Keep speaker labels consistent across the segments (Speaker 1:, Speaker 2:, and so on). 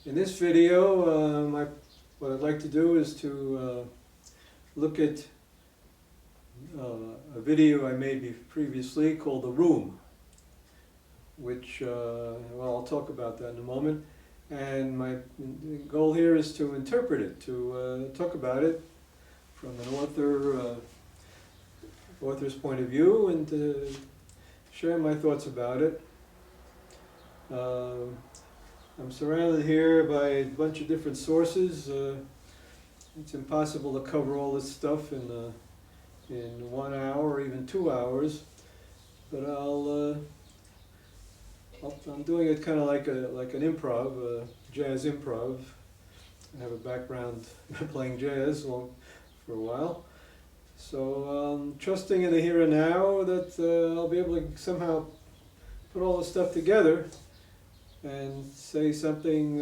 Speaker 1: In this video, what I'd like to do is to look at a video I made previously called The Room, which, well, I'll talk about that in a moment. And my goal here is to interpret it, to talk about it from an author's point of view, and to share my thoughts about it. I'm surrounded here by a bunch of different sources. It's impossible to cover all this stuff in 1 hour or even 2 hours, but I'm doing it kind of like an improv, jazz improv. I have a background playing jazz for a while, so trusting in the here and now that I'll be able to somehow put all this stuff together and say something,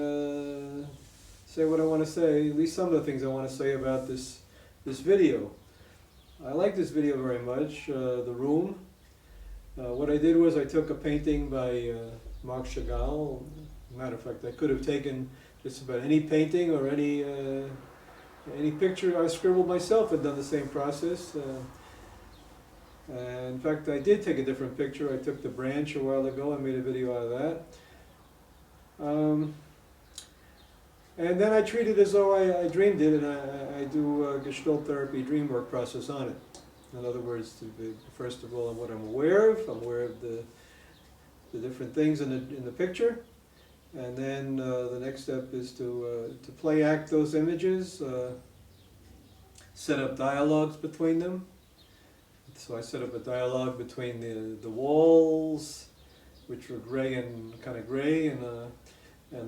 Speaker 1: say what I want to say, at least some of the things I want to say about this video. I like this video very much, The Room. What I did was I took a painting by Marc Chagall. Matter of fact, I could have taken just about any painting or any picture I scribbled myself and done the same process. In fact, I did take a different picture. I took the branch a while ago. I made a video out of that. And then I treat it as though I dreamed it, and I do a Gestalt therapy dream work process on it. In other words, first of all, what I'm aware of. I'm aware of the different things in the picture, and then the next step is to play act those images, set up dialogues between them. So I set up a dialogue between the walls, which were gray and kind of gray, and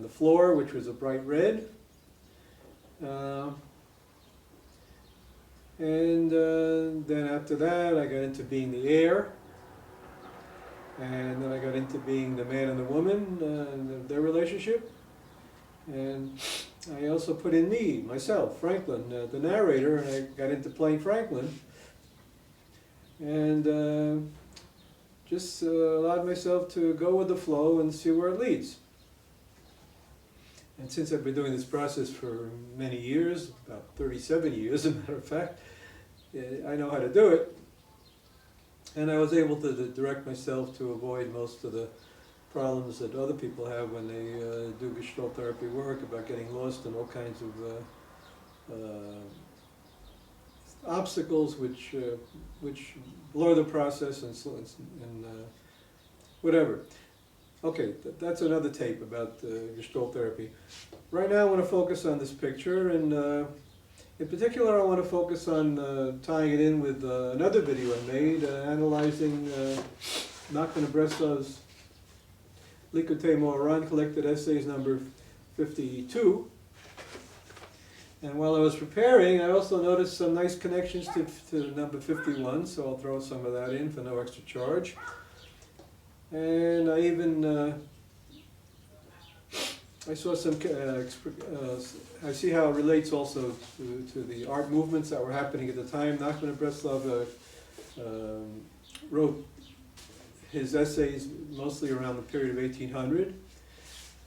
Speaker 1: the floor, which was a bright red. And then after that, I got into being the air, and then I got into being the man and the woman, and their relationship. And I also put in myself, Franklin, the narrator, and I got into playing Franklin. And just allowed myself to go with the flow and see where it leads. And since I've been doing this process for many years, about 37 years, as a matter of fact, I know how to do it. And I was able to direct myself to avoid most of the problems that other people have when they do Gestalt therapy work, about getting lost in all kinds of obstacles which blur the process and whatever. Okay, that's another tape about Gestalt therapy. Right now I want to focus on this picture, and in particular I want to focus on tying it in with another video I made, analyzing Nachman and Breslav's Likutei Moharan collected essays number 52. And while I was preparing, I also noticed some nice connections to number 51, so I'll throw some of that in for no extra charge. And I even, I saw some, I see how it relates also to the art movements that were happening at the time. Nachman and Breslav wrote his essays mostly around the period of 1800.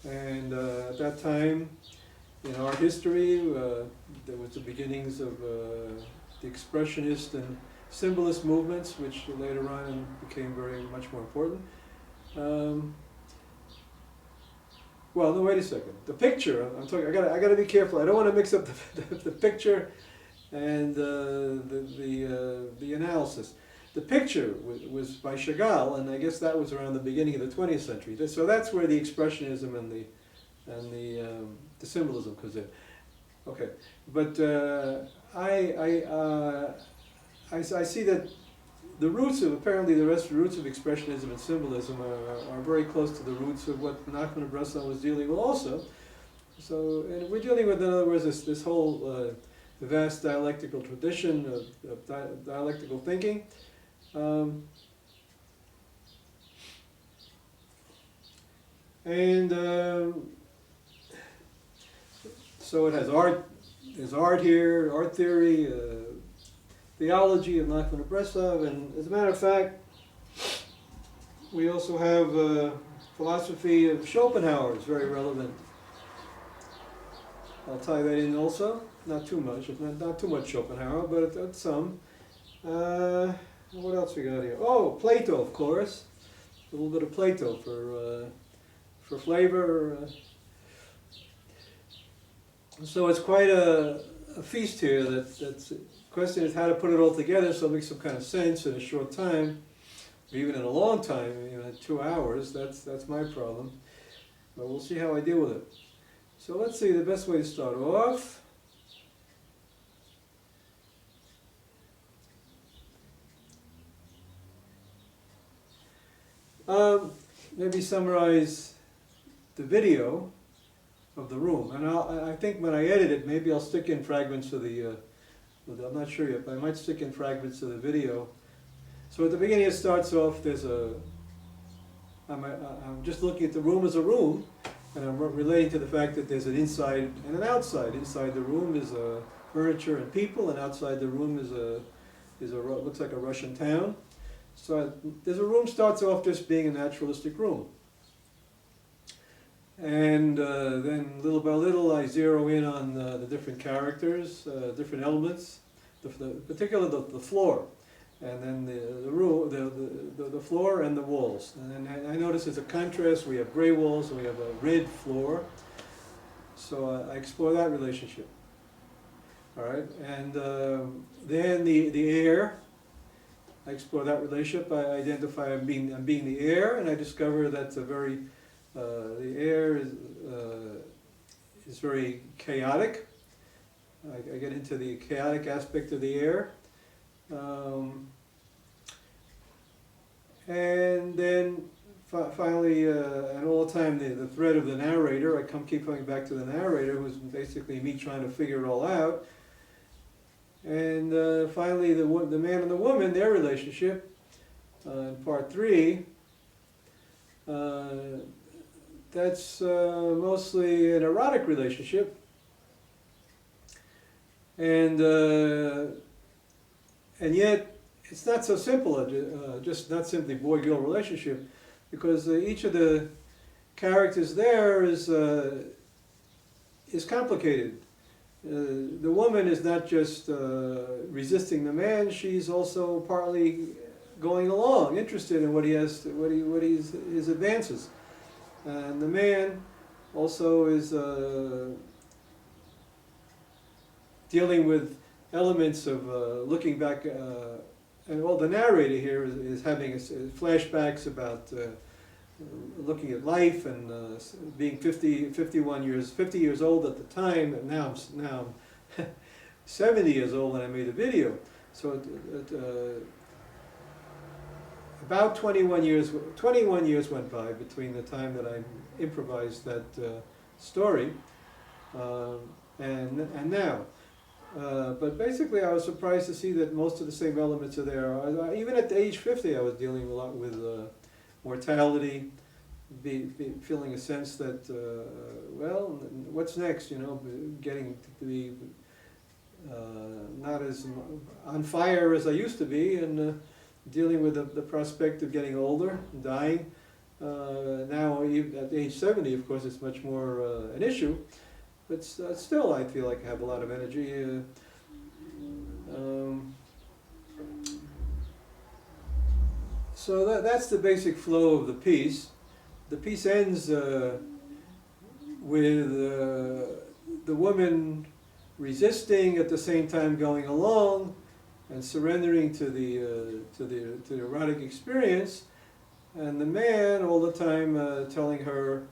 Speaker 1: And at that time, in art history, there was the beginnings of the expressionist and symbolist movements, which later on became very much more important. Well, no, wait a second. The picture, I'm talking. I got to be careful. I don't want to mix up the picture and the analysis. The picture was by Chagall, and I guess that was around the beginning of the 20th century. So that's where the expressionism and the symbolism comes in. Okay, but I see that the roots of, apparently the roots of expressionism and symbolism are very close to the roots of what Nachman and Breslav was dealing with also. So, and we're dealing with, in other words, this whole vast dialectical tradition of dialectical thinking. So it has art, there's art here, art theory, theology of Nachman and Breslav, and as a matter of fact, we also have philosophy of Schopenhauer is very relevant I'll tie that in also. Not too much, not too much Schopenhauer, but some. What else we got here? Oh, Plato, of course. A little bit of Plato for flavor. So it's quite a feast here. The question is how to put it all together so it makes some kind of sense in a short time, or even in a long time. 2 hours. That's my problem. But we'll see how I deal with it. So let's see the best way to start off. Maybe summarize the video of the room, and I think when I edit it, maybe I'll stick in fragments of I'm not sure yet, but I might stick in fragments of the video. So at the beginning it starts off, I'm just looking at the room as a room, and I'm relating to the fact that there's an inside and an outside. Inside the room is furniture and people, and outside the room looks like a Russian town. So there's a room starts off just being a naturalistic room. And then little by little I zero in on the different characters, different elements, particularly the floor, and then the room, the floor and the walls. And then I notice there's a contrast. We have gray walls and we have a red floor. So I explore that relationship. All right, and then the air. I explore that relationship. I identify I'm being the air, and I discover that's the air is very chaotic. I get into the chaotic aspect of the air, and then finally, and all the time the thread of the narrator. I keep coming back to the narrator, who's basically me trying to figure it all out. And finally, the man and the woman, their relationship, in part 3, that's mostly an erotic relationship. And yet, it's not so simple, just not simply boy-girl relationship, because each of the characters there is complicated. The woman is not just resisting the man; she's also partly going along, interested in what his advances. And the man also is dealing with elements of looking back, and the narrator here is having flashbacks about looking at life and being 50 years old at the time, and now I'm 70 years old when I made the video. So about 21 years went by between the time that I improvised that story and now. But basically, I was surprised to see that most of the same elements are there. Even at age 50, I was dealing a lot with mortality, feeling a sense that, well, what's next, getting to be not as on fire as I used to be, and dealing with the prospect of getting older, dying. Now, at age 70, of course, it's much more an issue, but still I feel like I have a lot of energy. So that's the basic flow of the piece. The piece ends with the woman resisting, at the same time going along and surrendering to the erotic experience, and the man all the time telling her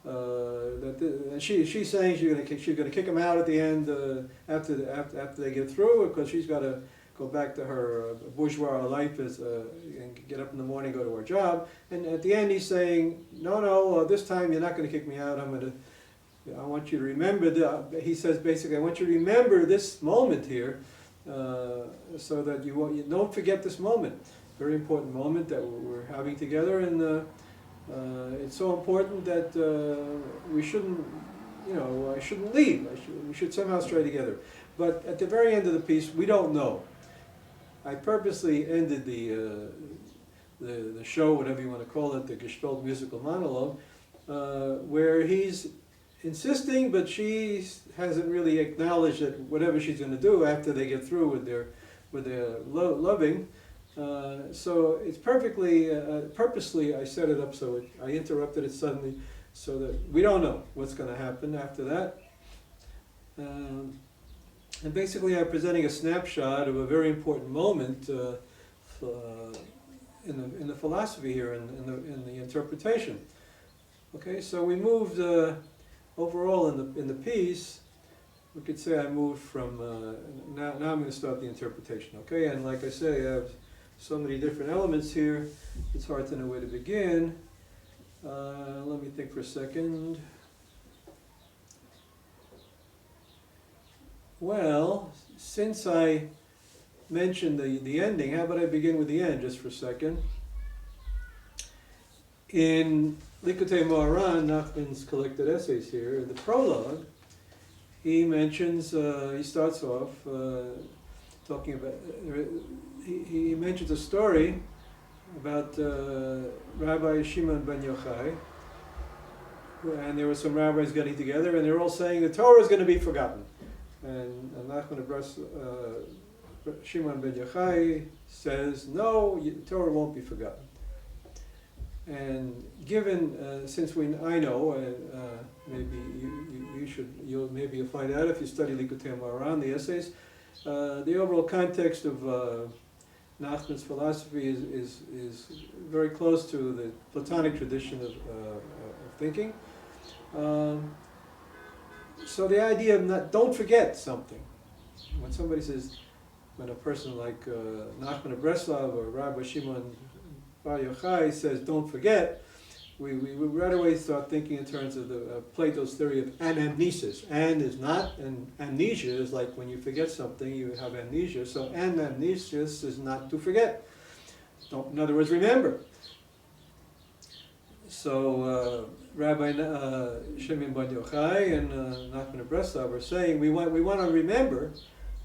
Speaker 1: that she's saying she's gonna kick him out at the end after they get through, because she's got to go back to her bourgeois life and get up in the morning, go to her job. And at the end, he's saying, "No, this time you're not going to kick me out. I want you to remember." He says basically, "I want you to remember this moment here, so that you don't forget this moment. Very important moment that we're having together, and it's so important that we shouldn't, I shouldn't leave. We should somehow stay together." But at the very end of the piece, we don't know. I purposely ended the show, whatever you want to call it, the Gestalt musical monologue, where he's insisting, but she hasn't really acknowledged that whatever she's going to do after they get through with their loving. So it's perfectly, purposely I set it up so I interrupted it suddenly so that we don't know what's going to happen after that. And basically I'm presenting a snapshot of a very important moment in the philosophy here, in the interpretation. Okay, so we moved overall in the piece. We could say I moved from now I'm going to start the interpretation. Okay, and like I say, I have so many different elements here. It's hard to know where to begin. Let me think for a second. Well, since I mentioned the ending, how about I begin with the end just for a second? In Likutei Moharan, Nachman's collected essays here, the prologue, he mentions, he starts off talking about, he mentions a story about Rabbi Shimon ben Yochai, and there were some rabbis getting together, and they're all saying the Torah is going to be forgotten. And nachman Shimon ben Yochai says, no, the Torah won't be forgotten. And given, since I know, maybe you'll find out if you study Likutei Moharan, the essays, the overall context of Nachman's philosophy is very close to the Platonic tradition of thinking. So the idea of don't forget something. When somebody says, when a person like Nachman of Breslav or Rabbi Shimon bar Yochai says, don't forget, we right away start thinking in terms of Plato's theory of anamnesis. An is not, and amnesia is like when you forget something, you have amnesia. So anamnesis is not to forget. In other words, remember. So Rabbi Shimon ben Yochai and Nachman of Breslav are saying we want to remember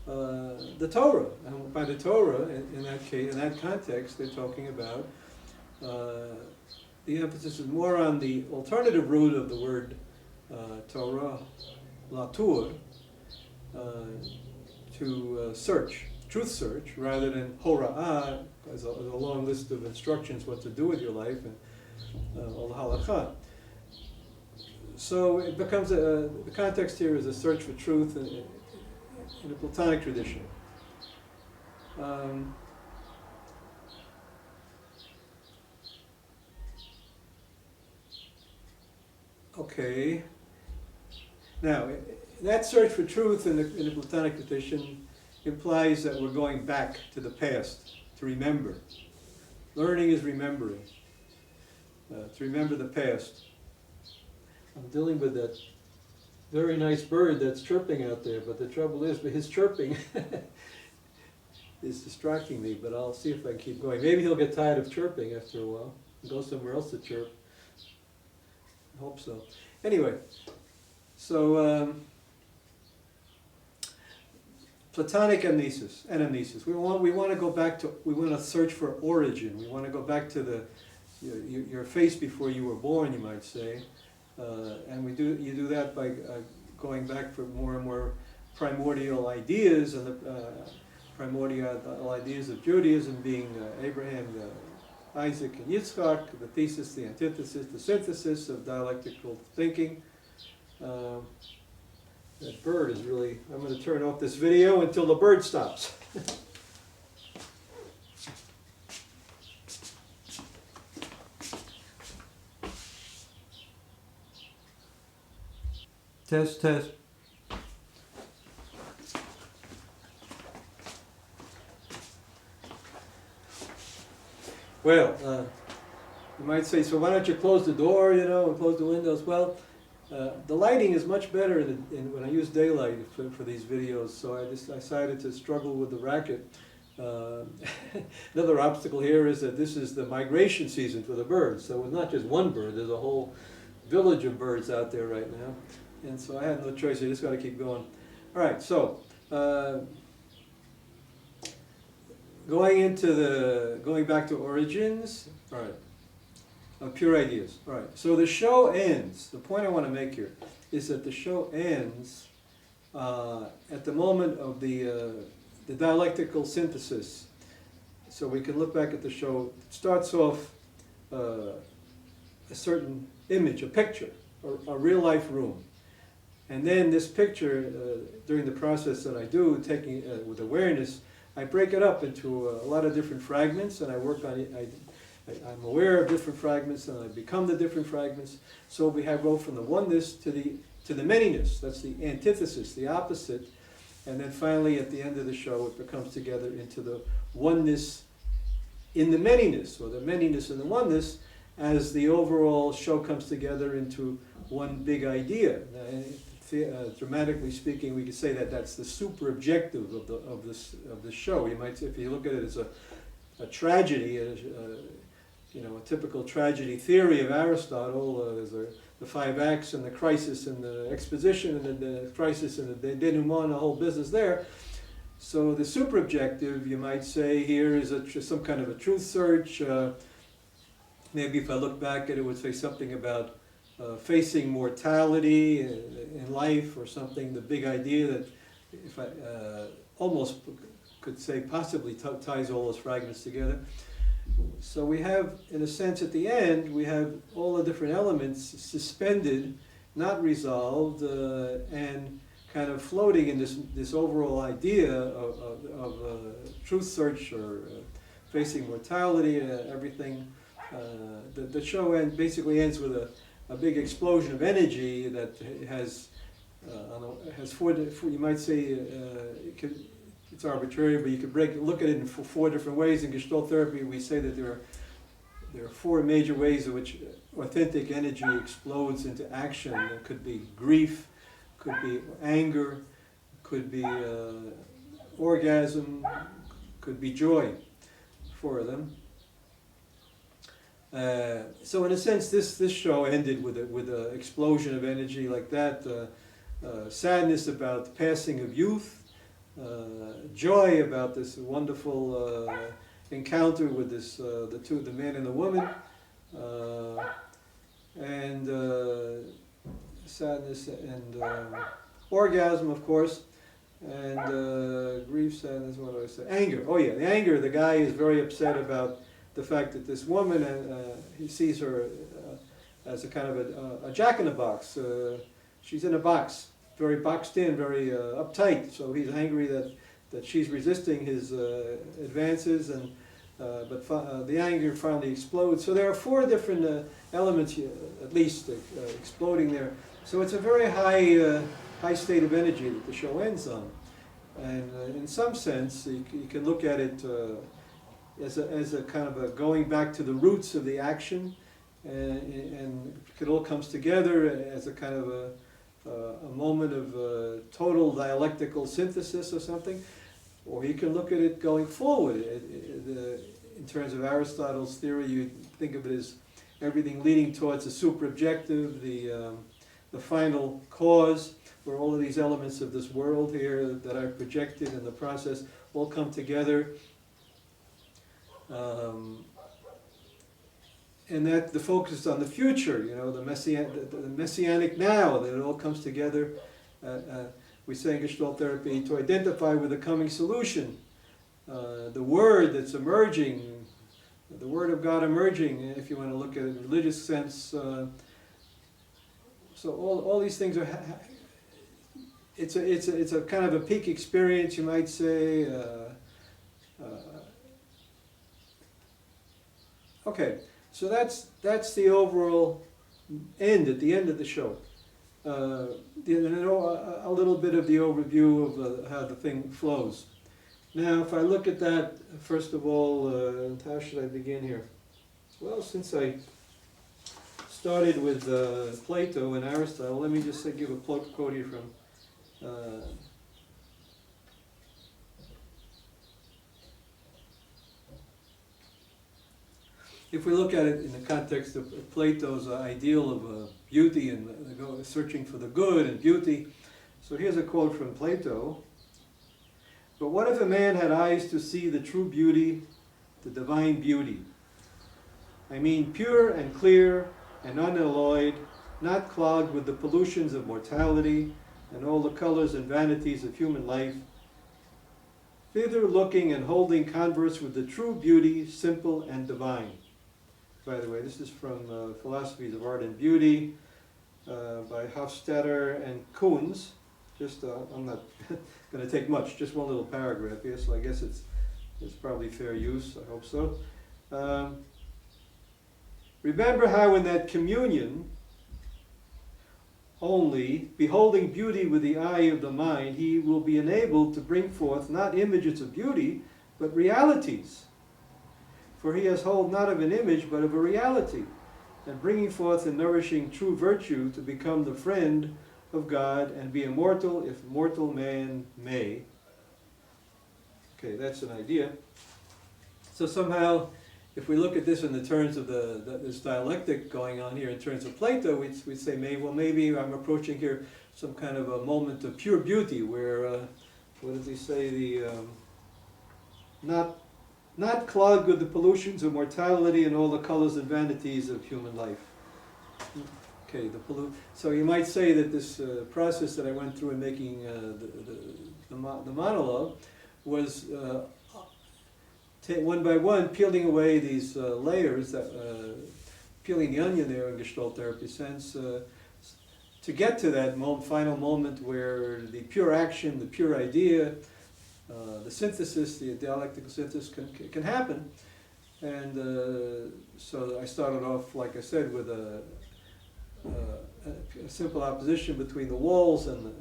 Speaker 1: the Torah, and by the Torah, in that case, in that context, they're talking about the emphasis is more on the alternative root of the word Torah, latur, to search, truth search, rather than hora'ah, as a long list of instructions what to do with your life and all the halakha. So it becomes the context here is a search for truth in a Platonic tradition. Okay. Now, that search for truth in the Platonic tradition implies that we're going back to the past to remember. Learning is remembering. To remember the past. I'm dealing with that very nice bird that's chirping out there, but the trouble is, his chirping is distracting me, but I'll see if I can keep going. Maybe he'll get tired of chirping after a while and go somewhere else to chirp. I hope so. Anyway, so Platonic anamnesis. We want to go back to, we want to search for origin. We want to go back to your face before you were born, you might say. And you do that by going back for more and more primordial ideas, and the primordial ideas of Judaism being Abraham, Isaac, and Yitzchak, the thesis, the antithesis, the synthesis of dialectical thinking. That bird is really, I'm going to turn off this video until the bird stops. Test, test. Well, you might say, so why don't you close the door, and close the windows? Well, the lighting is much better when I use daylight for these videos, so I just decided to struggle with the racket. Another obstacle here is that this is the migration season for the birds, so it's not just one bird, there's a whole village of birds out there right now. And so I had no choice, I just got to keep going. All right, so going back to origins. All right. Pure ideas. All right. So the show ends. The point I want to make here is that the show ends at the moment of the dialectical synthesis. So we can look back at the show. It starts off a certain image, a picture, a real life room. And then this picture, during the process that I do, taking with awareness, I break it up into a lot of different fragments, and I work on it. I'm aware of different fragments, and I become the different fragments. So we go from the oneness to the manyness. That's the antithesis, the opposite. And then finally, at the end of the show, it becomes together into the oneness in the manyness, or the manyness in the oneness, as the overall show comes together into one big idea. Dramatically speaking, we could say that that's the super objective of the show. You might, if you look at it as a tragedy, a typical tragedy theory of Aristotle. There's the 5 acts and the crisis and the exposition and the crisis and the denouement, the whole business there. So the super objective, you might say, here is some kind of a truth search. Maybe if I look back at it, would say something about facing mortality in life, or something, the big idea that, if I almost could say possibly ties all those fragments together. So we have, in a sense, at the end, we have all the different elements suspended, not resolved, and kind of floating in this overall idea of truth search, or facing mortality, everything. The show basically ends with a big explosion of energy that has four. You might say it's arbitrary, but you could look at it in 4 different ways. In Gestalt therapy, we say that there are 4 major ways in which authentic energy explodes into action. It could be grief, could be anger, could be orgasm, could be joy. 4 of them. So in a sense, this show ended with an explosion of energy like that. Sadness about the passing of youth. Joy about this wonderful encounter with the man and the woman, and sadness and orgasm, of course, and grief, sadness. What do I say? Anger. Oh yeah, the anger. The guy is very upset about the fact that this woman, he sees her as a kind of a jack-in-the-box. She's in a box. Very boxed in, very uptight. So he's angry that she's resisting his advances, but the anger finally explodes. So there are 4 different elements here, at least, exploding there. So it's a very high state of energy that the show ends on. And in some sense, you can look at it as a kind of a going back to the roots of the action, and it all comes together as a kind of a moment of total dialectical synthesis or something. Or you can look at it going forward. In terms of Aristotle's theory, you think of it as everything leading towards the super objective, the final cause, where all of these elements of this world here that are projected in the process all come together. And that the focus is on the future, the messianic now, that it all comes together. We say in Gestalt therapy, to identify with the coming solution, the word that's emerging, the word of God emerging, if you want to look at it in a religious sense. So all these things are. It's a kind of a peak experience, you might say. Okay. So that's the overall end, at the end of the show. A little bit of the overview of how the thing flows. Now, if I look at that, first of all, how should I begin here? Well, since I started with Plato and Aristotle, let me just give a quote here from if we look at it in the context of Plato's ideal of beauty and searching for the good and beauty. So here's a quote from Plato. But what if a man had eyes to see the true beauty, the divine beauty, I mean pure and clear and unalloyed, not clogged with the pollutions of mortality and all the colors and vanities of human life, thither looking and holding converse with the true beauty, simple and divine. By the way, this is from Philosophies of Art and Beauty by Hofstadter and Koons. Just, I'm not going to take much, just one little paragraph here, so I guess it's probably fair use, I hope so. Remember how in that communion only, beholding beauty with the eye of the mind, he will be enabled to bring forth not images of beauty, but realities. For he has hold not of an image, but of a reality, and bringing forth and nourishing true virtue to become the friend of God and be immortal if mortal man may. Okay, that's an idea. So somehow, if we look at this in the terms of this dialectic going on here in terms of Plato, we'd say, maybe I'm approaching here some kind of a moment of pure beauty where, what does he say, not clogged with the pollutions of mortality and all the colors and vanities of human life. Okay, so you might say that this process that I went through in making the monologue was one by one peeling away these layers, peeling the onion there in Gestalt therapy sense, to get to that final moment where the pure action, the pure idea, the synthesis, the dialectical synthesis can happen. And so I started off, like I said, with a simple opposition between the walls, and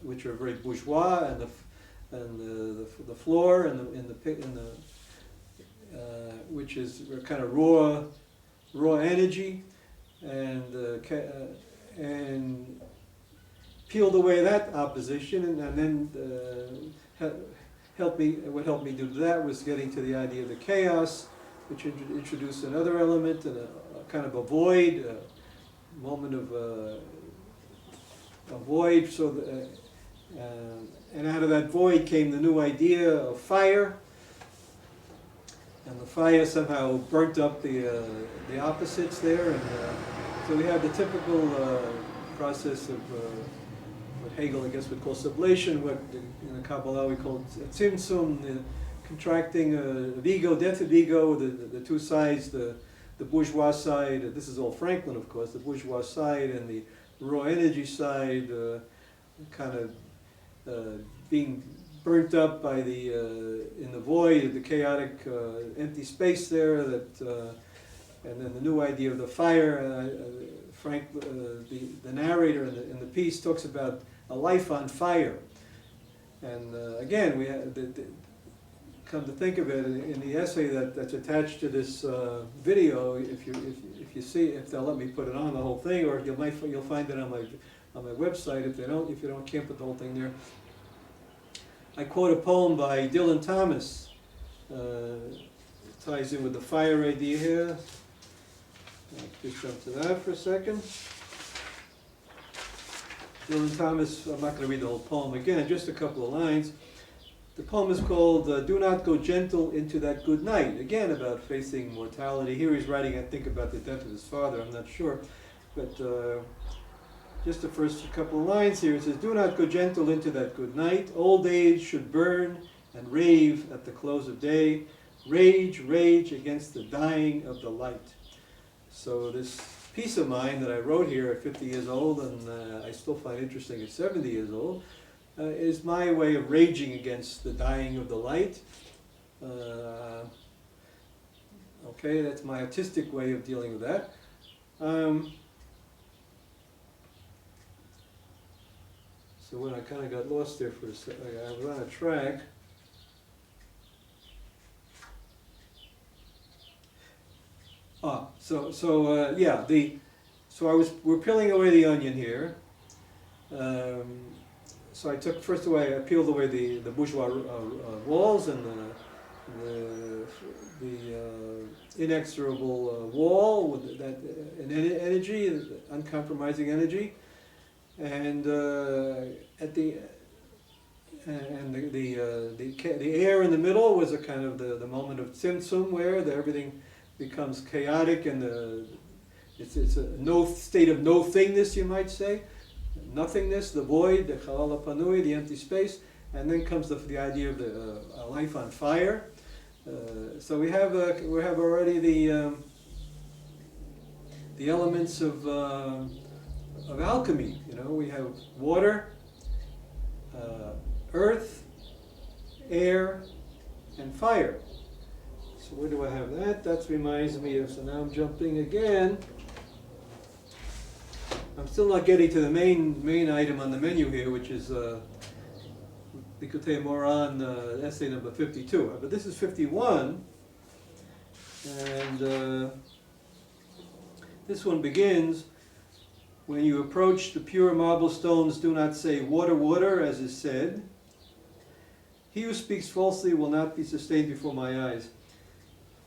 Speaker 1: which are very bourgeois, and the floor, and the which is kind of raw energy, and peeled away that opposition, and then what helped me do that was getting to the idea of the chaos, which introduced another element, and a kind of a void, a moment of a void. So, and out of that void came the new idea of fire. And the fire somehow burnt up the opposites there, and so we have the typical process of what Hegel, I guess, would call sublation, what in the Kabbalah we call tzimtzum, the contracting of ego, death of ego, the two sides, the bourgeois side. This is all Franklin, of course. The bourgeois side and the raw energy side, kind of being burnt up by in the void, the chaotic empty space there, and then the new idea of the fire. Frank, the narrator in the piece talks about a life on fire, and again we have come to think of it in the essay that's attached to this video. If you see, if they'll let me put it on the whole thing, or you'll find it on my website. If you can't put the whole thing there. I quote a poem by Dylan Thomas. Ties in with the fire idea here. I'll just jump to that for a second. Dylan Thomas, I'm not going to read the whole poem again, just a couple of lines. The poem is called Do Not Go Gentle Into That Good Night. Again, about facing mortality. Here he's writing, I think, about the death of his father, I'm not sure. But just the first couple of lines here, it says, do not go gentle into that good night. Old age should burn and rave at the close of day. Rage, rage against the dying of the light. So this piece of mine that I wrote here at 50 years old, and I still find interesting at 70 years old, is my way of raging against the dying of the light. Okay, that's my artistic way of dealing with that. So when I kind of got lost there for a second, I was on a track. We're peeling away the onion here. So I took, first away, I peeled away the bourgeois walls and the inexorable wall with that energy, uncompromising energy. And at the air in the middle was a kind of the moment of tzimtzum, where everything becomes chaotic, and it's a no state of no thingness, you might say, nothingness, the void, the chalal panui, the empty space, and then comes the idea of a life on fire. So we have already the elements of alchemy. You know, we have water, earth, air, and fire. So where do I have that? That reminds me of, so now I'm jumping again. I'm still not getting to the main item on the menu here, which is likutei moharan, essay number 52. But this is 51, and this one begins, when you approach the pure marble stones, do not say, water, water, as is said. He who speaks falsely will not be sustained before my eyes.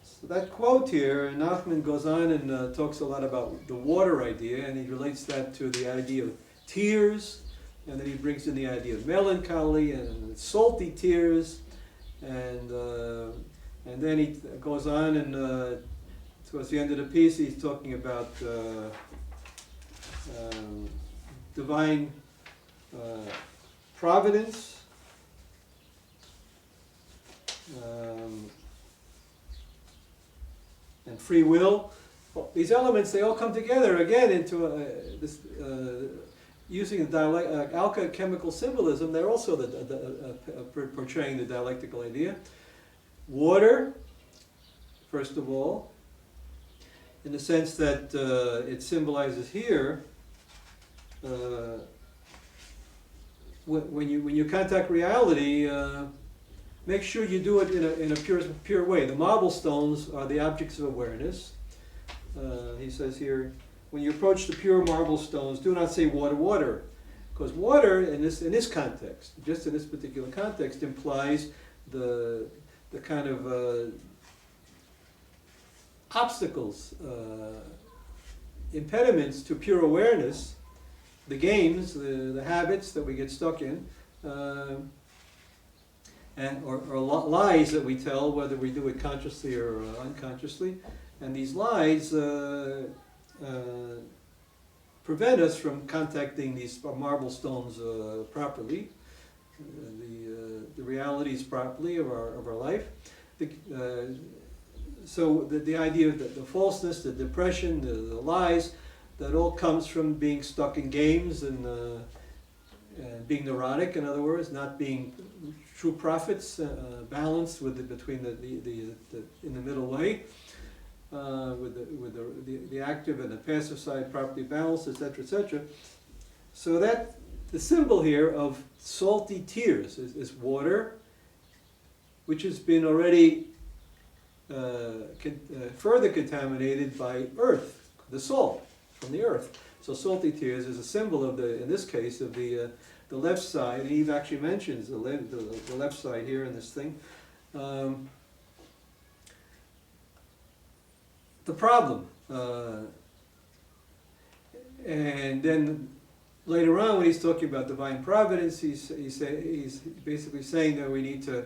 Speaker 1: So that quote here, Nachman goes on and talks a lot about the water idea, and he relates that to the idea of tears, and then he brings in the idea of melancholy and salty tears, and then he goes on and towards the end of the piece he's talking about divine providence. And free will. Well, these elements, they all come together again into this, using the alchemical symbolism. They're also portraying the dialectical idea. Water, first of all, in the sense that it symbolizes here, when you contact reality, make sure you do it in a pure way. The marble stones are the objects of awareness. He says here, when you approach the pure marble stones, do not say water, water. Because water, in this context, just in this particular context, implies the kind of obstacles, impediments to pure awareness, the games, the habits that we get stuck in, or lies that we tell, whether we do it consciously or unconsciously. And these lies prevent us from contacting these marble stones properly, the realities properly of our life. So the idea of the falseness, the depression, the lies, that all comes from being stuck in games and being neurotic, in other words, not being true prophets, balanced between in the middle way, with the active and the passive side properly balanced, etc., etc. So that the symbol here of salty tears is water, which has been already further contaminated by earth, the salt from the earth. So salty tears is a symbol of in this case, of the left side. And Eve actually mentions the left side here in this thing. The problem. And then later on, when he's talking about divine providence, he's basically saying that we need to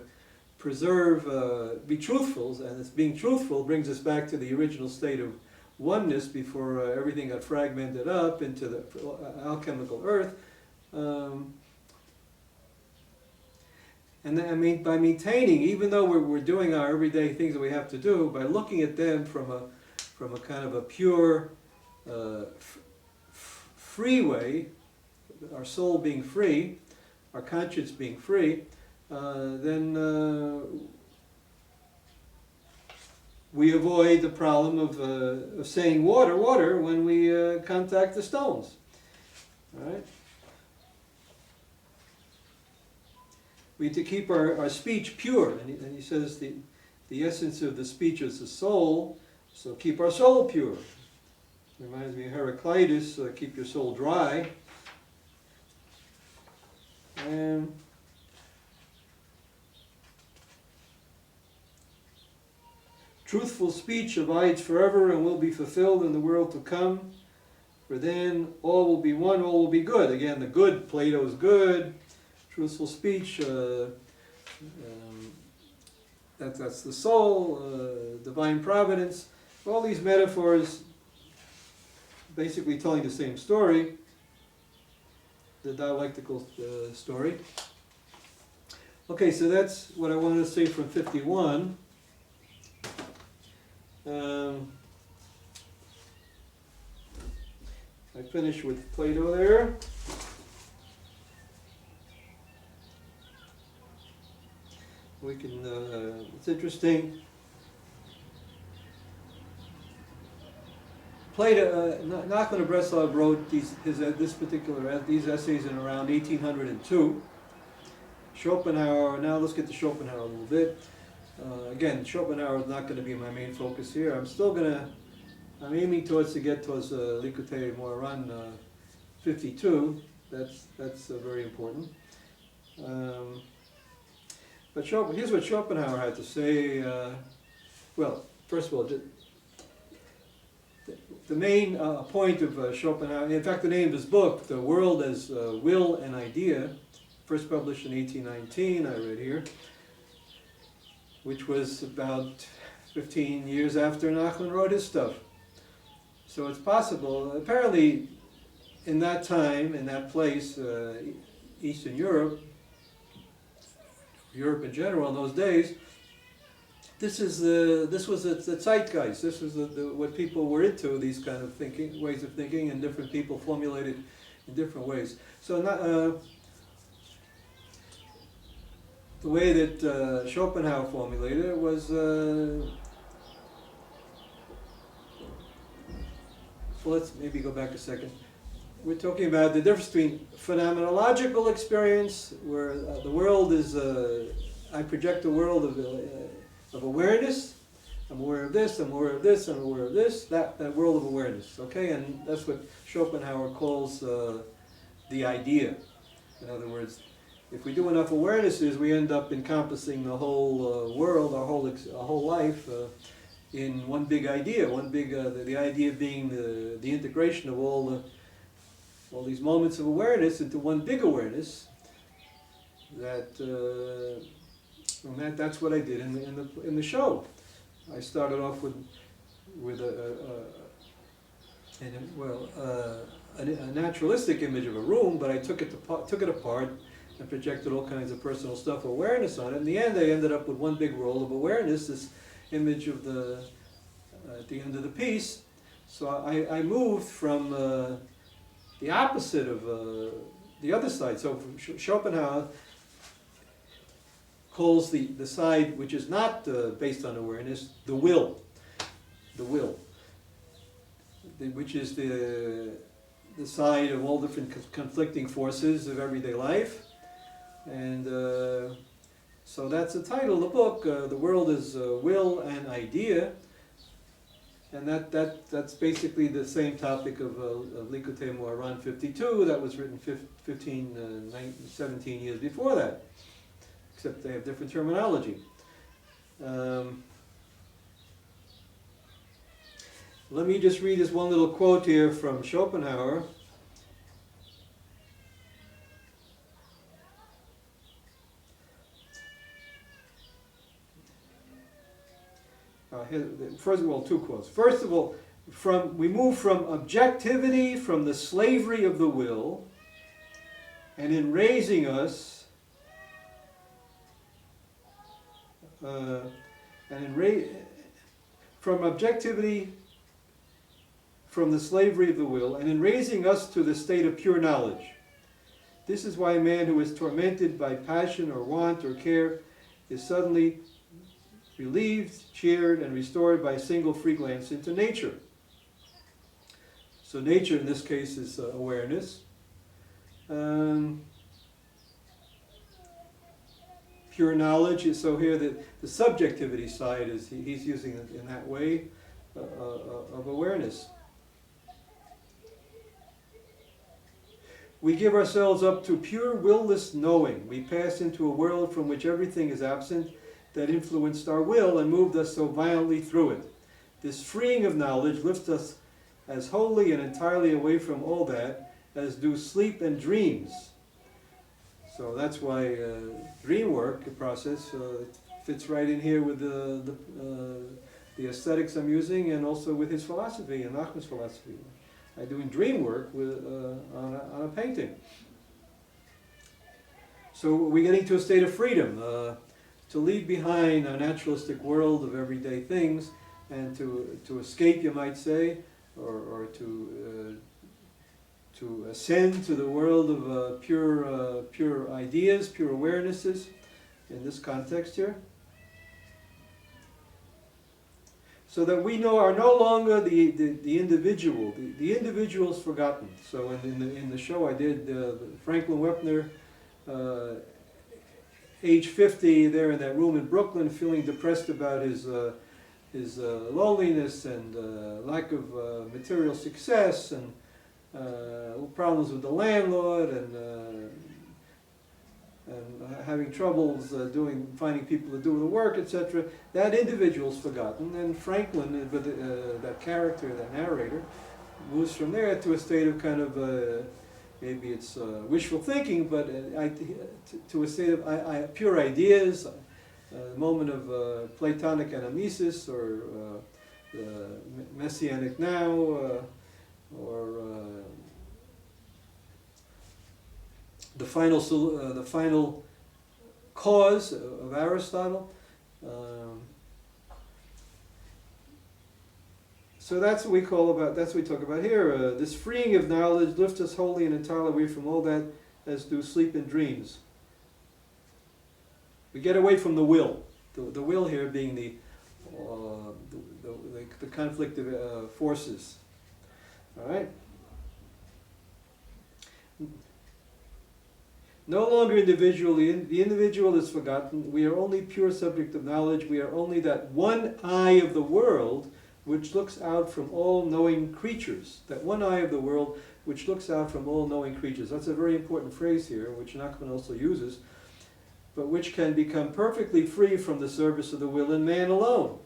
Speaker 1: preserve, be truthful, and this being truthful brings us back to the original state of oneness before everything got fragmented up into the alchemical earth. And then, I mean, by maintaining, even though we're doing our everyday things that we have to do, by looking at them from a kind of a pure, free way, our soul being free, our conscience being free, then we avoid the problem of saying water, water when we contact the stones. All right? We need to keep our speech pure. And he says the essence of the speech is the soul, so keep our soul pure. Reminds me of Heraclitus, keep your soul dry. And truthful speech abides forever and will be fulfilled in the world to come. For then all will be one, all will be good. Again, the good, Plato's good. Truthful speech, that's the soul, divine providence. All these metaphors basically telling the same story, the dialectical story. Okay, so that's what I wanted to say from 51. I finished with Plato there. We can, it's interesting. Plato, Nachman of Breslav wrote these essays in around 1802. Schopenhauer, now let's get to Schopenhauer a little bit. Again, Schopenhauer is not going to be my main focus here. I'm aiming to get towards likutei moharan 52. That's very important. But here's what Schopenhauer had to say. Well, first of all, the main point of Schopenhauer, in fact the name of his book, The World as Will and Idea, first published in 1819, I read here, which was about 15 years after Nachman wrote his stuff. So it's possible, apparently in that time, in that place, Eastern Europe, Europe in general in those days, this was the zeitgeist. This was what people were into, these kind of ways of thinking, and different people formulated in different ways. So the way that Schopenhauer formulated it was, so let's maybe go back a second. We're talking about the difference between phenomenological experience, where the world is, I project a world of awareness. I'm aware of this, I'm aware of this, I'm aware of this, that world of awareness, okay? And that's what Schopenhauer calls the idea. In other words, if we do enough awarenesses, we end up encompassing the whole world, our whole life, in one big idea. The idea being the integration of all these moments of awareness into one big awareness. That's what I did in the show. I started off with a naturalistic image of a room, but I took it apart and projected all kinds of personal stuff, awareness on it. In the end, I ended up with one big world of awareness, this image of at the end of the piece. So I moved from the opposite of the other side. So Schopenhauer calls the side which is not based on awareness, the will, which is the side of all different conflicting forces of everyday life. And so that's the title of the book, The World is Will and Idea. And that's basically the same topic of likutei moharan 52 that was written 17 years before that, except they have different terminology. Let me just read this one little quote here from Schopenhauer. First of all, two quotes. First of all, we move from objectivity, from the slavery of the will, and in raising us, from objectivity, from the slavery of the will, and in raising us to the state of pure knowledge. This is why a man who is tormented by passion or want or care is suddenly relieved, cheered, and restored by a single free glance into nature. So nature in this case is awareness. Pure knowledge is, so here the subjectivity side is, he's using it in that way of awareness. We give ourselves up to pure will-less knowing. We pass into a world from which everything is absent that influenced our will and moved us so violently through it. This freeing of knowledge lifts us as wholly and entirely away from all that as do sleep and dreams. So that's why dream work process fits right in here with the the aesthetics I'm using, and also with his philosophy and Nachman's philosophy. I'm doing dream work on a painting. So we're getting to a state of freedom, to leave behind a naturalistic world of everyday things, and to escape, you might say, or to ascend to the world of pure ideas, pure awarenesses, in this context here. So that we are no longer the individual. The individual is forgotten. So in the show I did, Franklin Wepner, age 50, there in that room in Brooklyn, feeling depressed about his loneliness and lack of material success, and problems with the landlord, and having troubles finding people to do the work, etc. That individual's forgotten, and Franklin, that character, that narrator, moves from there to a state of kind of maybe it's wishful thinking, but to a state of pure ideas, a moment of Platonic anamnesis, or messianic now, or the final cause of Aristotle. So that's what we talk about here. This freeing of knowledge lifts us wholly and entirely away from all that, as do sleep and dreams. We get away from the will. The will here being the conflictive forces. All right. No longer individual. The individual is forgotten. We are only pure subject of knowledge. We are only that one eye of the world which looks out from all knowing creatures. That one eye of the world which looks out from all knowing creatures. That's a very important phrase here, which Nachman also uses, but which can become perfectly free from the service of the will in man alone.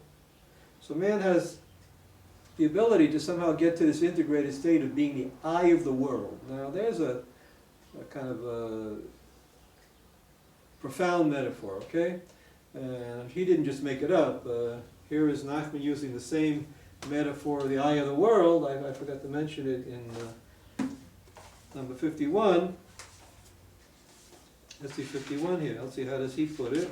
Speaker 1: So man has the ability to somehow get to this integrated state of being the eye of the world. Now there's a kind of a profound metaphor, okay? And he didn't just make it up. Here is Nachman using the same metaphor of the eye of the world. I forgot to mention it in number 51. Let's see 51 here. Let's see, how does he put it?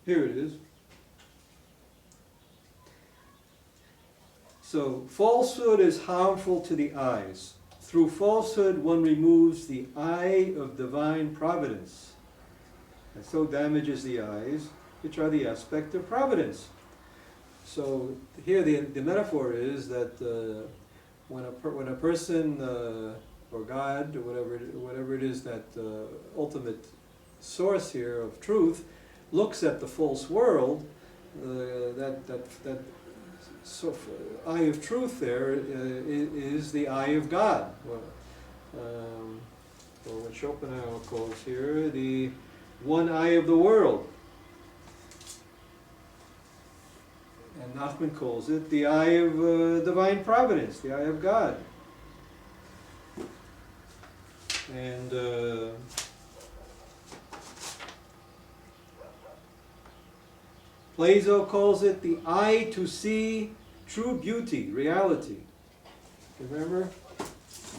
Speaker 1: Here it is. So, falsehood is harmful to the eyes. Through falsehood, one removes the eye of divine providence, and so damages the eyes, which are the aspect of providence. So, here the metaphor is that when a person, or God, or whatever it is, that ultimate source here of truth, looks at the false world, that eye of truth there is the eye of God, or what Schopenhauer calls here the one eye of the world. And Nachman calls it the eye of divine providence, the eye of God. And Plato calls it the eye to see true beauty, reality. Remember?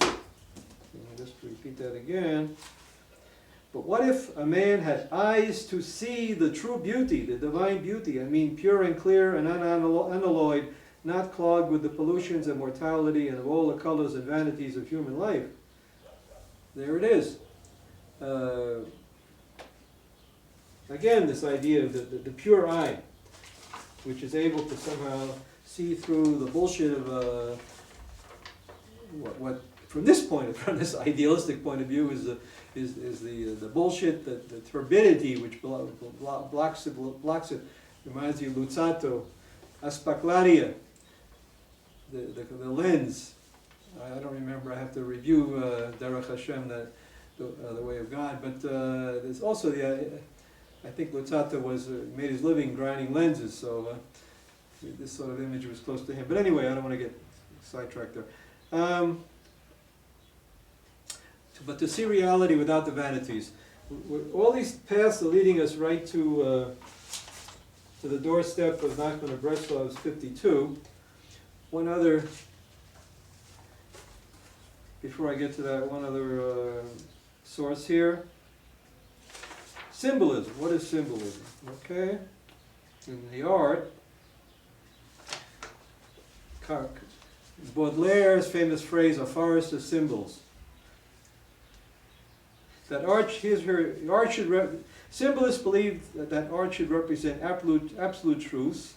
Speaker 1: Let me just repeat that again. But what if a man had eyes to see the true beauty, the divine beauty? I mean, pure and clear and unalloyed, not clogged with the pollutions of mortality and of all the colors and vanities of human life. There it is. Again, this idea of the pure eye, which is able to somehow see through the bullshit of what from this idealistic point of view is the bullshit, the turbidity which blocks it. Reminds you of Luzzatto, aspaklaria, the lens, I don't remember, I have to review Derech Hashem, the way of God, but there's also I think Luzzatto made his living grinding lenses, so this sort of image was close to him. But anyway, I don't want to get sidetracked there. But to see reality without the vanities. All these paths are leading us right to the doorstep of Nachman of Breslav's 52. One other, before I get to that, one other source here. Symbolism. What is symbolism? Okay. In the art, Baudelaire's famous phrase, a forest of symbols. That art, symbolists believe that art should represent absolute truths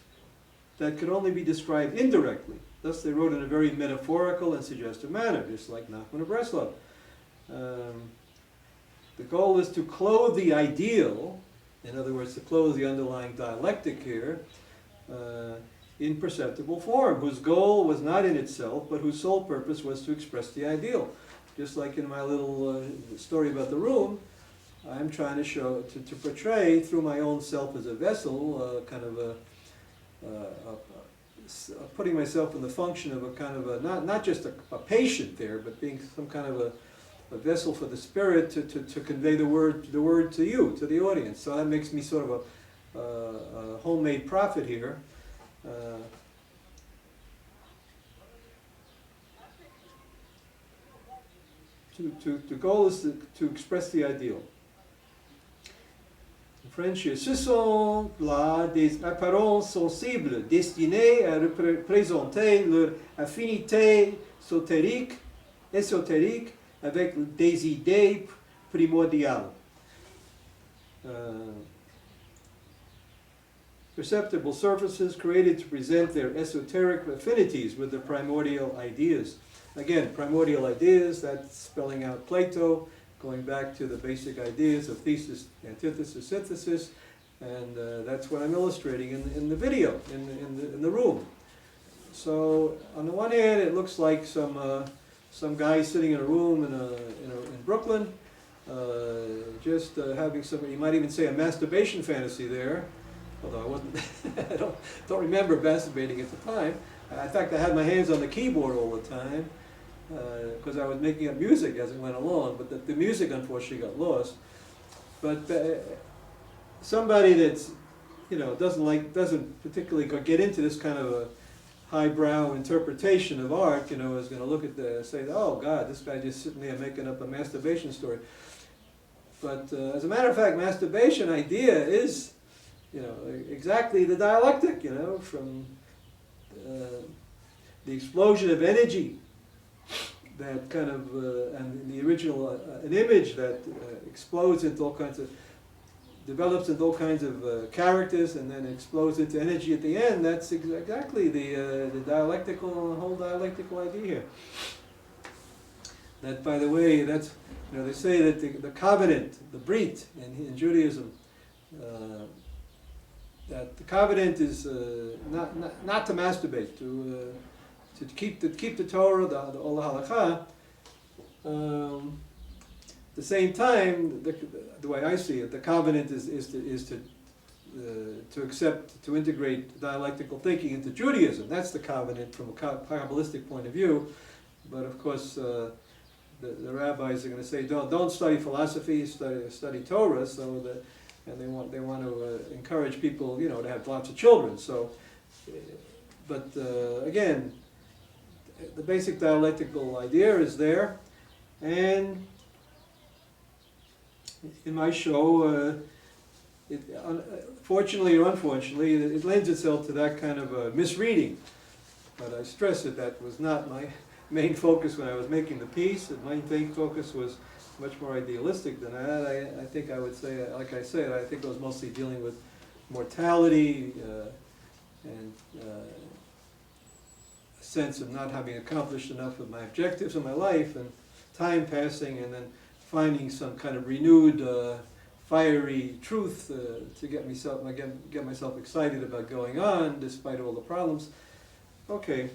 Speaker 1: that could only be described indirectly. Thus they wrote in a very metaphorical and suggestive manner, just like Nachman of Breslav. The goal is to clothe the ideal, in other words, to clothe the underlying dialectic here, in perceptible form, whose goal was not in itself, but whose sole purpose was to express the ideal. Just like in my little story about the room, I'm trying to show, to portray through my own self as a vessel, kind of putting myself in the function of a kind of a, not just a patient there, but being some kind of a vessel for the Spirit to convey the word to you, to the audience. So that makes me sort of a homemade prophet here. The goal is to express the ideal. In French, ce sont là des apparences sensibles destinées à représenter leur affinité ésotérique avec des idées primordiales. Perceptible surfaces created to present their esoteric affinities with the primordial ideas. Again, primordial ideas, that's spelling out Plato, going back to the basic ideas of thesis, antithesis, synthesis, and that's what I'm illustrating in the video, in the room. So, on the one hand, it looks like some guy sitting in a room in Brooklyn, just having some, you might even say a masturbation fantasy there, although I wasn't, I don't remember masturbating at the time. In fact, I had my hands on the keyboard all the time, because I was making up music as it went along, but the music unfortunately got lost. But somebody that's, doesn't particularly get into this kind of a highbrow interpretation of art, is going to look at say, oh God, this guy just sitting there making up a masturbation story. But as a matter of fact, masturbation idea is, exactly the dialectic, from the explosion of energy, that kind of, and the original, an image that explodes into all kinds of, develops into all kinds of characters and then explodes into energy at the end. That's exactly the whole dialectical idea here. That, by the way, that's, they say that the covenant, the brit in Judaism, that the covenant is not to masturbate, to keep the Torah, all the halakha. At the same time, the way I see it, the covenant is to accept, to integrate dialectical thinking into Judaism. That's the covenant from a Kabbalistic point of view. But of course, the rabbis are going to say, don't study philosophy, study Torah. So that, and they want to encourage people, to have lots of children. So, but again, the basic dialectical idea is there, and in my show, fortunately or unfortunately, it lends itself to that kind of misreading. But I stress that was not my main focus when I was making the piece. My main focus was much more idealistic than that. I think I would say, like I said, I think I was mostly dealing with mortality and a sense of not having accomplished enough of my objectives in my life, and time passing, and then finding some kind of renewed, fiery truth to get myself excited about going on, despite all the problems. Okay.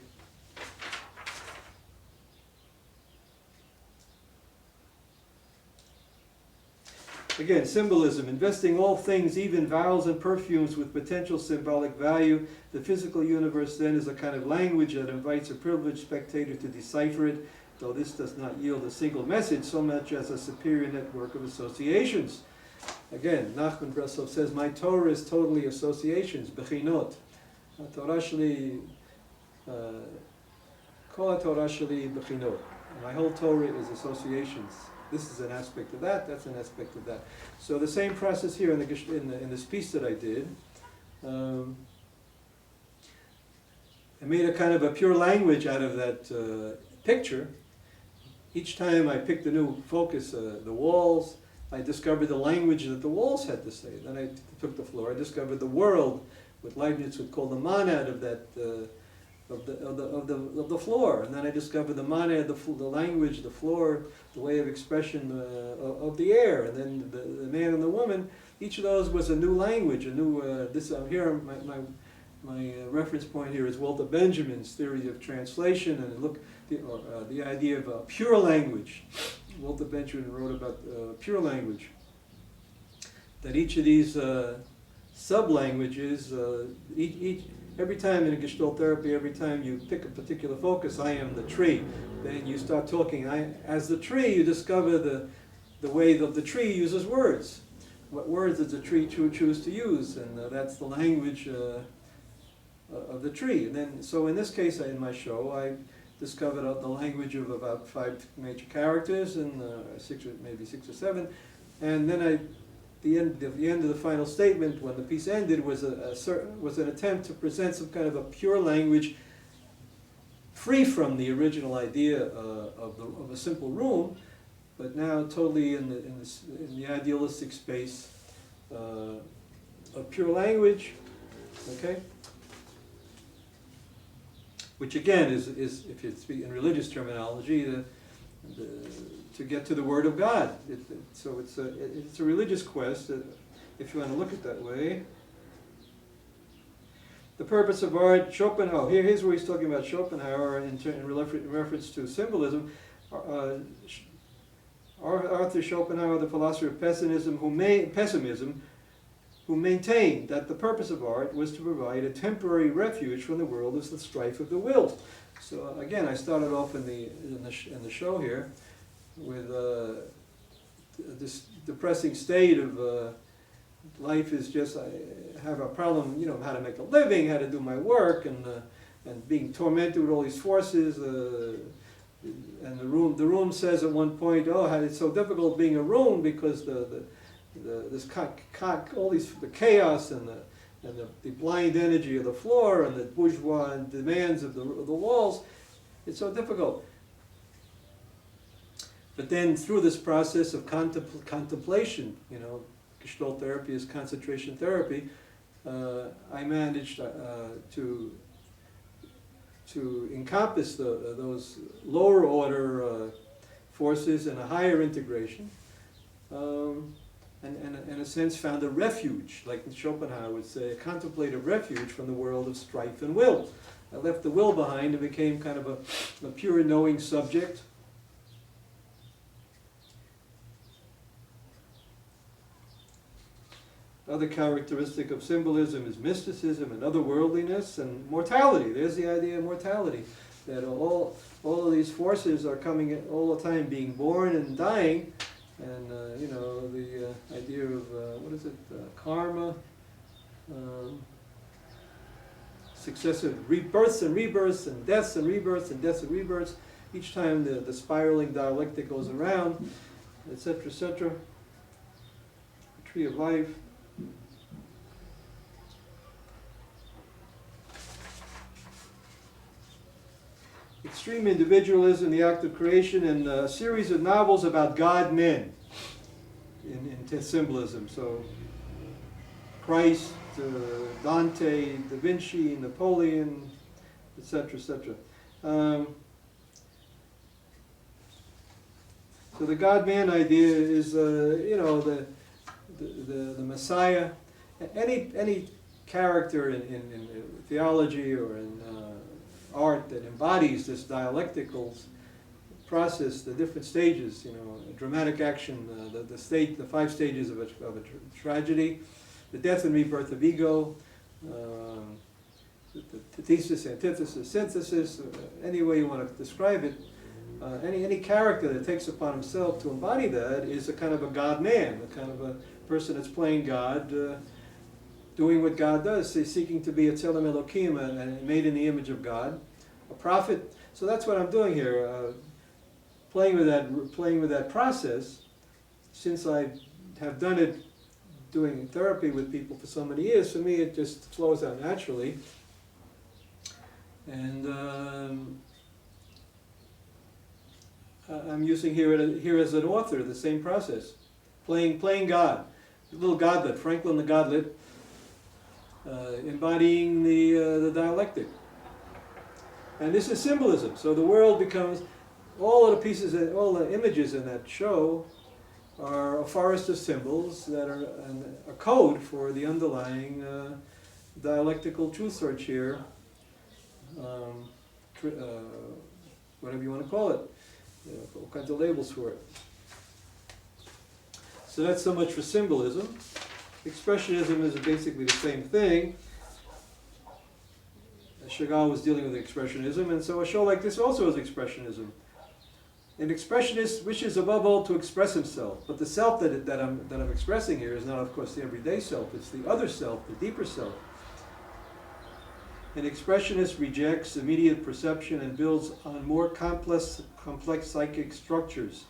Speaker 1: Again, symbolism, investing all things, even vowels and perfumes, with potential symbolic value. The physical universe then is a kind of language that invites a privileged spectator to decipher it, though this does not yield a single message so much as a superior network of associations. Again, Nachman Breslav says, my Torah is totally associations, bechinot. Torah sheli, kol Torah sheli bechinot. My whole Torah is associations. This is an aspect of that, that's an aspect of that. So the same process here in this piece that I did. I made a kind of a pure language out of that picture. Each time I picked a new focus, the walls, I discovered the language that the walls had to say. Then I took the floor, I discovered the world, what Leibniz would call the monad of that, of the floor. And then I discovered the monad, the language, the floor, the way of expression of the air. And then the man and the woman, each of those was a new language, a new, here my reference point here is Walter Benjamin's theory of translation, and look, the idea of a pure language. Walter Benjamin wrote about pure language. That each of these sub-languages, every time in a Gestalt therapy, every time you pick a particular focus, I am the tree. Then you start talking. As the tree, you discover the way that the tree uses words. What words does the tree choose to use? And that's the language of the tree. And then, so in this case, in my show, I discovered the language of about 5 major characters, and maybe 6 or 7. And then the end of the final statement, when the piece ended, was an attempt to present some kind of a pure language, free from the original idea of a simple room, but now totally in the idealistic space of pure language. Okay. Which again is if you speak in religious terminology, to get to the Word of God. So it's a religious quest, if you want to look at it that way. The purpose of art, Schopenhauer. Here's where he's talking about Schopenhauer in reference to symbolism. Arthur Schopenhauer, the philosopher of pessimism, who maintained that the purpose of art was to provide a temporary refuge from the world of the strife of the will. So again, I started off in the show here with this depressing state of life is just, I have a problem, how to make a living, how to do my work, and being tormented with all these forces. And the room says at one point, oh, how it's so difficult being a room because the chaos and the blind energy of the floor and the bourgeois demands of the walls, it's so difficult. But then through this process of contemplation, Gestalt therapy is concentration therapy, I managed to encompass those lower order forces in a higher integration. And in a sense found a refuge, like Schopenhauer would say, a contemplative refuge from the world of strife and will. I left the will behind and became kind of a pure knowing subject. Other characteristic of symbolism is mysticism and otherworldliness and mortality. There's the idea of mortality, that all of these forces are coming in all the time, being born and dying. And, the idea of, karma, successive rebirths and rebirths and deaths and rebirths and deaths and rebirths. Each time the spiraling dialectic goes around, etc., etc. The tree of life. Extreme individualism, the act of creation, and a series of novels about God-men in symbolism. So Christ, Dante, Da Vinci, Napoleon, etc., etc. So the God-man idea is, the Messiah. Any character in theology or in art that embodies this dialectical process, the different stages, you know, dramatic action, the 5 stages of a tragedy, the death and rebirth of ego, the thesis, antithesis, synthesis, any way you want to describe it. Any character that takes upon himself to embody that is a kind of a God-man, a kind of a person that's playing God, doing what God does, seeking to be a Tzelem Elokim, and made in the image of God, a prophet. So that's what I'm doing here, playing with that process. Since I have done it, doing therapy with people for so many years, for me it just flows out naturally. And I'm using here as an author the same process, playing God, the little godlet, Franklin the godlet, embodying the dialectic. And this is symbolism. So the world becomes, all of the pieces, all the images in that show are a forest of symbols that are a code for the underlying dialectical truth search here, whatever you want to call it, all kinds of labels for it. So that's so much for symbolism. Expressionism is basically the same thing. Chagall was dealing with expressionism, and so a show like this also is expressionism. An expressionist wishes above all to express himself, but the self that I'm expressing here is not, of course, the everyday self. It's the other self, the deeper self. An expressionist rejects immediate perception and builds on more complex psychic structures.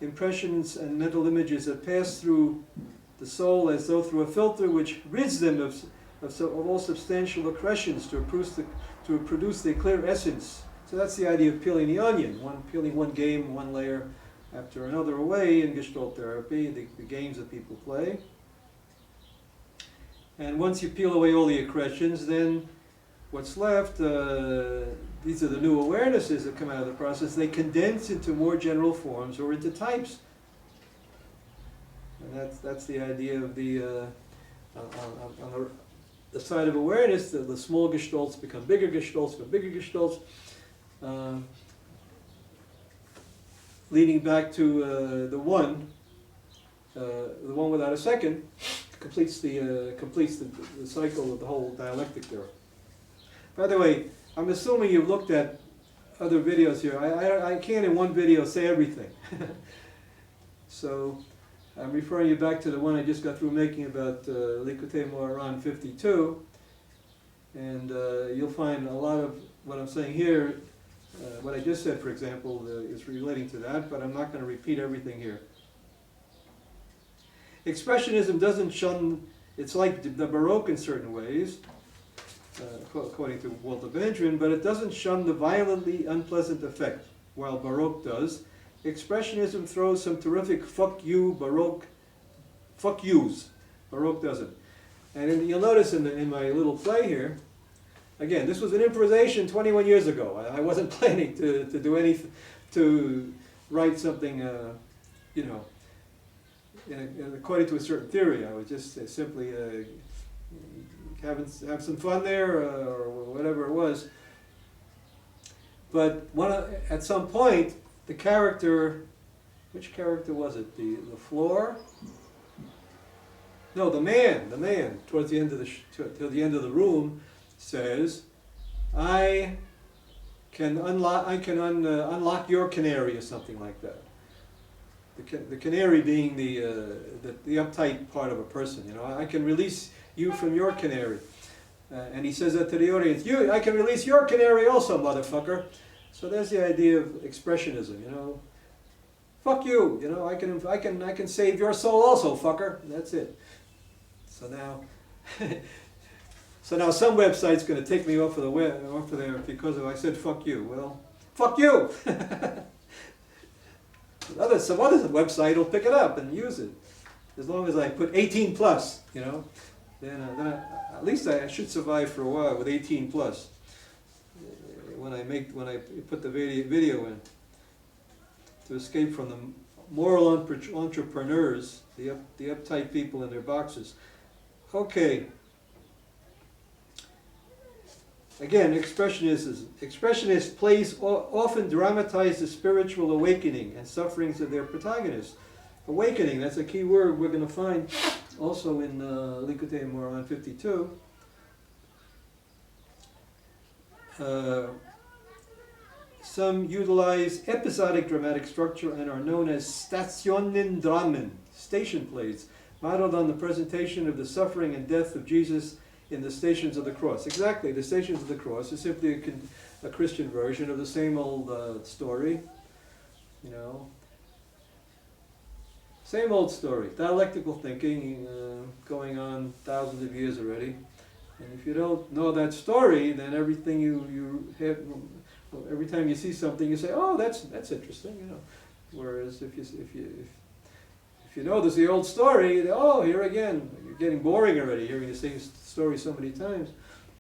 Speaker 1: Impressions and mental images that pass through the soul as though through a filter which rids them of all substantial accretions to produce the clear essence. So that's the idea of peeling the onion, peeling one game, one layer after another away in Gestalt therapy, the games that people play. And once you peel away all the accretions, then what's left, these are the new awarenesses that come out of the process. They condense into more general forms or into types. And that's the idea of on the side of awareness, the small gestalts become bigger gestalts, leading back to the one without a second, completes the cycle of the whole dialectic there. By the way, I'm assuming you've looked at other videos here. I can't in one video say everything. So I'm referring you back to the one I just got through making about likutei moharan 52. And you'll find a lot of what I'm saying here, what I just said, for example, is relating to that, but I'm not going to repeat everything here. Expressionism doesn't shun, it's like the Baroque in certain ways, according to Walter Benjamin, but it doesn't shun the violently unpleasant effect, while Baroque does. Expressionism throws some terrific fuck you Baroque, fuck yous. Baroque doesn't. And you'll notice in my little play here, again, this was an improvisation 21 years ago. I wasn't planning to do anything, to write something, you know, according to a certain theory. I was just simply have some fun there, or whatever it was. But at some point, the character, which character was it? The floor? No, the man. Towards the end of the room, says, "I can unlock your canary," or something like that. The canary being the uptight part of a person. You know, I can release you from your canary. And he says that to the audience. I can release your canary also, motherfucker. So there's the idea of expressionism. You know, fuck you. You know, I can save your soul also, fucker. That's it. So now, some website's going to take me off of there because I said fuck you. Well, fuck you. Some other website will pick it up and use it, as long as I put 18 plus. You know, then at least I should survive for a while with 18 plus. When I put the video in, to escape from the moral entrepreneurs, the uptight people in their boxes. Okay. Again, expressionism. Expressionists plays often dramatize the spiritual awakening and sufferings of their protagonists. Awakening, that's a key word we're going to find also in Likutei Moharan 52. Some utilize episodic dramatic structure and are known as stationendramen, station plays, modeled on the presentation of the suffering and death of Jesus in the Stations of the Cross. Exactly, the Stations of the Cross is simply a Christian version of the same old story, you know. Same old story, dialectical thinking going on thousands of years already. And if you don't know that story, then everything you have, every time you see something, you say, "Oh, that's interesting," you know. Whereas if you know there's the old story, oh, here again, you're getting boring already, hearing the same story so many times.